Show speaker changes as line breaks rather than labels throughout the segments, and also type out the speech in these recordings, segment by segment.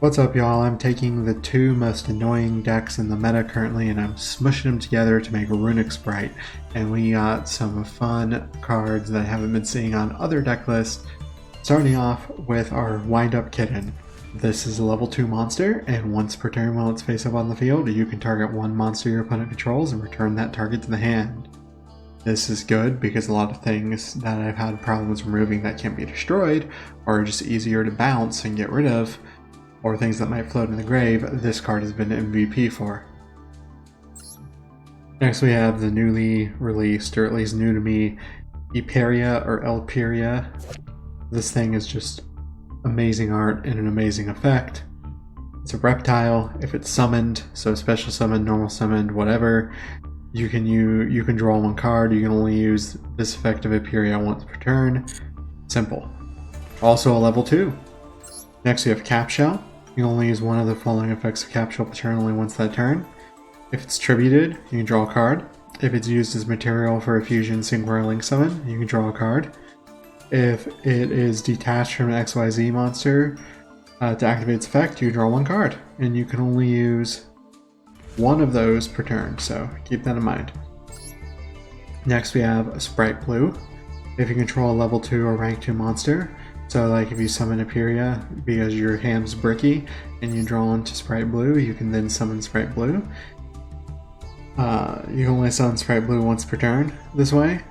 What's up, y'all? I'm taking the two most annoying decks in the meta currently and I'm smushing them together to make a Runick Spright. And we got some fun cards that I haven't been seeing on other deck lists. Starting off with our Wind-Up Kitten. This is a level 2 monster, and once per turn while it's face up on the field, you can target one monster your opponent controls and return that target to the hand. This is good because a lot of things that I've had problems removing that can't be destroyed are just easier to bounce and get rid of, or things that might float in the grave, this card has been MVP for. Next we have the newly released, or at least new to me, Eperia or Elperia. This thing is just amazing art and an amazing effect. It's a reptile. If it's summoned, so special summoned, normal summoned, whatever, you can draw one card. You can only use this effect of Eperia once per turn. Simple. Also a level 2. Next we have Cap Shell. You can only use one of the following effects of Cap Shell per turn only once that turn. If it's tributed, you can draw a card. If it's used as material for a fusion singular link summon, you can draw a card. If it is detached from an XYZ monster to activate its effect, you draw one card. And you can only use one of those per turn, so keep that in mind. Next we have Sprite Blue. If you control a level 2 or rank 2 monster, so like if you summon Eperia because your hand's bricky and you draw into Sprite Blue, you can then summon Sprite Blue. You can only summon Sprite Blue once per turn this way.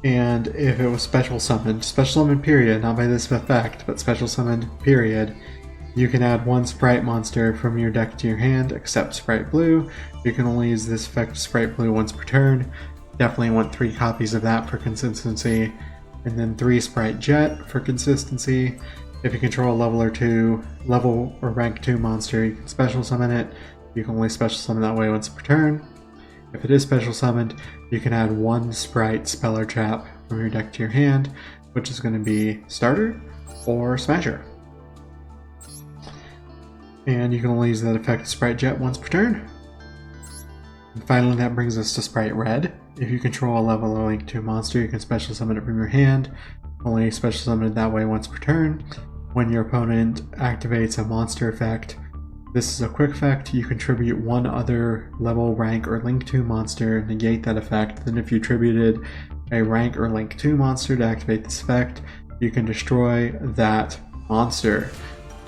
And if it was special summoned period, not by this effect, but special summoned period, you can add one Sprite monster from your deck to your hand, except Sprite Blue. You can only use this effect of Sprite Blue once per turn. Definitely want 3 copies of that for consistency. And then 3 Sprite Jet for consistency. If you control a level or rank 2 monster, you can special summon it. You can only special summon that way once per turn. If it is special summoned, you can add one Sprite Spell or Trap from your deck to your hand, which is going to be Starter or Smasher. And you can only use that effect of Sprite Jet once per turn. And finally, that brings us to Sprite Red. If you control a level or rank 2 monster, you can special summon it from your hand. Only special summon it that way once per turn. When your opponent activates a monster effect, this is a quick effect. You contribute one other level, rank, or link 2 monster, negate that effect. Then if you tributed a rank or link 2 monster to activate this effect, you can destroy that monster.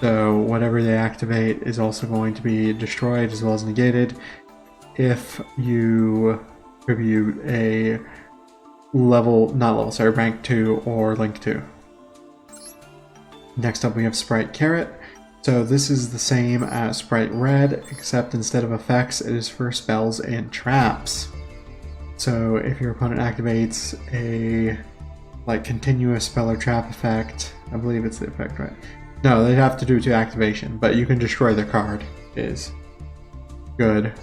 So whatever they activate is also going to be destroyed as well as negated. If you tribute a rank 2 or link 2. Next up we have Sprite Carrot. So this is the same as Sprite Red, except instead of effects, it is for spells and traps. So if your opponent activates a continuous spell or trap effect, I believe it's the effect, right? No, they'd have to do to activation, but you can destroy their card is good.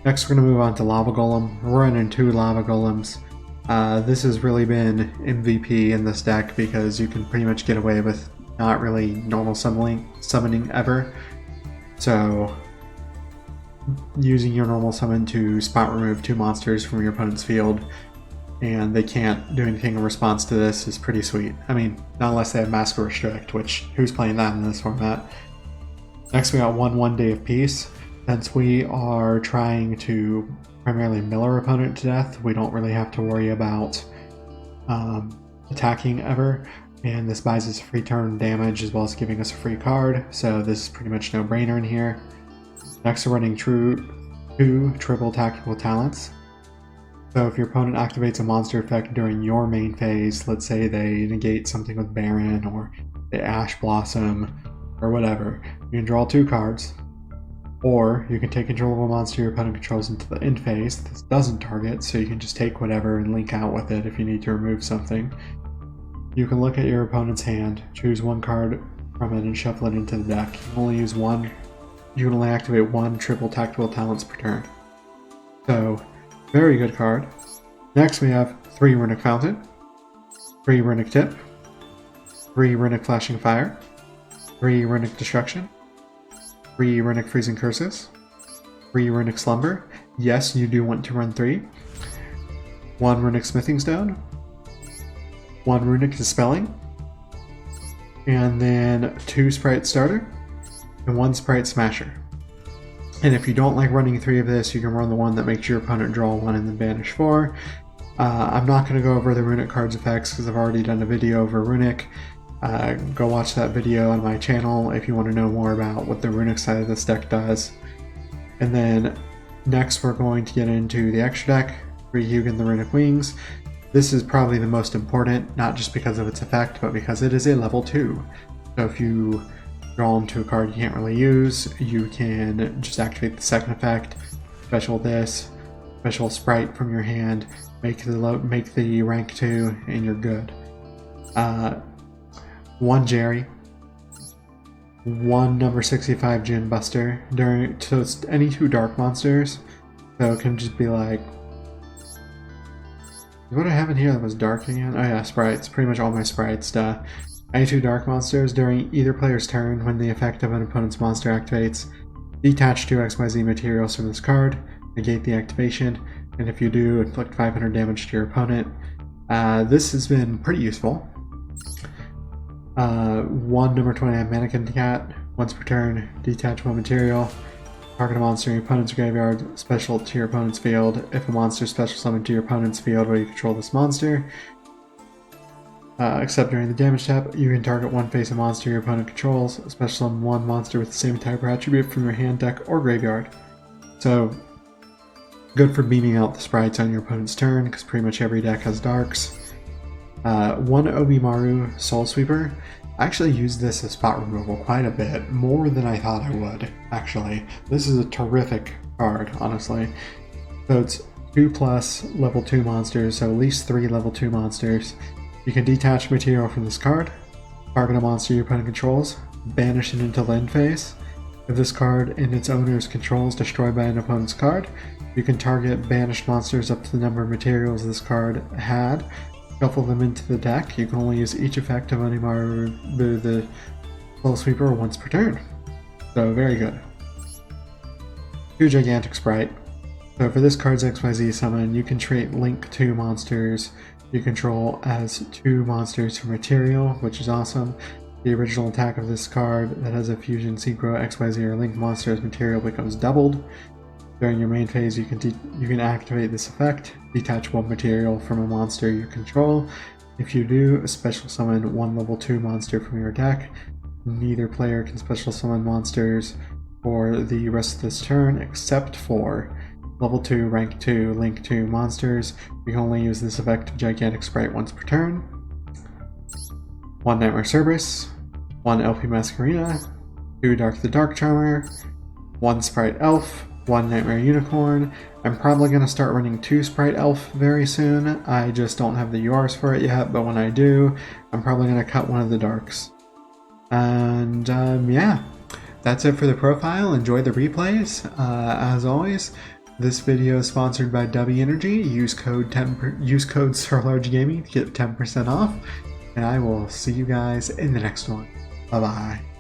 Next we're going to move on to Lava Golem. We're running 2 Lava Golems. This has really been MVP in this deck because you can pretty much get away with not really normal summoning ever. So using your normal summon to spot remove 2 monsters from your opponent's field and they can't do anything in response to this is pretty sweet. I mean, not unless they have Mask or Restrict, which who's playing that in this format? Next we got one Day of Peace. Since we are trying to primarily mill our opponent to death, we don't really have to worry about attacking ever. And this buys us free turn damage as well as giving us a free card, so this is pretty much no-brainer in here. Next we're running 2 triple tactical talents. So if your opponent activates a monster effect during your main phase, let's say they negate something with Baron or they Ash Blossom or whatever, you can draw 2 cards. Or you can take control of a monster your opponent controls into the end phase. This doesn't target, so you can just take whatever and link out with it if you need to remove something. You can look at your opponent's hand, choose 1 card from it and shuffle it into the deck. You can only activate 1 triple tactical talents per turn. So, very good card. Next we have 3 Runick Fountain, 3 Runick Tip, 3 Runick Flashing Fire, 3 Runick Destruction, 3 Runick Freezing Curses, 3 Runick Slumber. Yes, you do want to run 3. 1 Runick Smithing Stone, 1 Runick Dispelling, and then 2 Sprite Starter, and 1 Sprite Smasher. And if you don't like running 3 of this, you can run the one that makes your opponent draw 1 and then banish 4. I'm not going to go over the Runick cards effects because I've already done a video over Runick. Go watch that video on my channel if you want to know more about what the Runick side of this deck does. And then next we're going to get into the extra deck, YuGiOh and the Runick Wings. This is probably the most important, not just because of its effect, but because it is a level 2. So if you draw into a card you can't really use, you can just activate the second effect, special this, special Sprite from your hand, make the rank 2, and you're good. 1 Jerry, 1 number 65 Gin Buster, so it's any 2 dark monsters, so it can just be like, what I have in here that was dark again? Oh yeah, sprites, pretty much all my sprites. Any 2 dark monsters during either player's turn when the effect of an opponent's monster activates, detach 2 XYZ materials from this card, negate the activation, and if you do, inflict 500 damage to your opponent. This has been pretty useful. 1 number 29 Mannequin Cat, once per turn, detach 1 material, target a monster in your opponent's graveyard, special to your opponent's field. If a monster is special summoned to your opponent's field where you control this monster, except during the damage tap, you can target 1 face-up monster your opponent controls, special summon 1 monster with the same type or attribute from your hand, deck, or graveyard. So, good for beaming out the sprites on your opponent's turn, because pretty much every deck has darks. 1 Obimaru Soul Sweeper. I actually used this as spot removal quite a bit, more than I thought I would, actually. This is a terrific card, honestly. So it's 2+ level 2 monsters, so at least 3 level 2 monsters. You can detach material from this card, target a monster your opponent controls, banish it into end phase. If this card and its owner's control is destroyed by an opponent's card, you can target banished monsters up to the number of materials this card had, shuffle them into the deck. You can only use each effect of Obimaru the Soul Sweeper once per turn. So very good. 2 Gigantic Spright. So for this card's XYZ summon, you can trait link 2 monsters you control as 2 monsters for material, which is awesome. The original attack of this card that has a fusion, synchro, XYZ, or link monster as material becomes doubled. During your main phase, you can activate this effect, detach 1 material from a monster you control. If you do, special summon 1 level 2 monster from your deck. Neither player can special summon monsters for the rest of this turn except for level 2, rank 2, link 2 monsters. You can only use this effect of Gigantic Spright once per turn. 1 Nightmare Cerberus, 1 LP Masquerena, 2 Dark the Dark Charmer, 1 Sprite Elf, 1 Nightmare Unicorn. I'm probably going to start running 2 Sprite Elf very soon. I just don't have the URs for it yet, but when I do, I'm probably going to cut one of the darks. And yeah, that's it for the profile. Enjoy the replays. As always, this video is sponsored by W Energy. Use code SirLargeGaming to get 10% off. And I will see you guys in the next one. Bye-bye.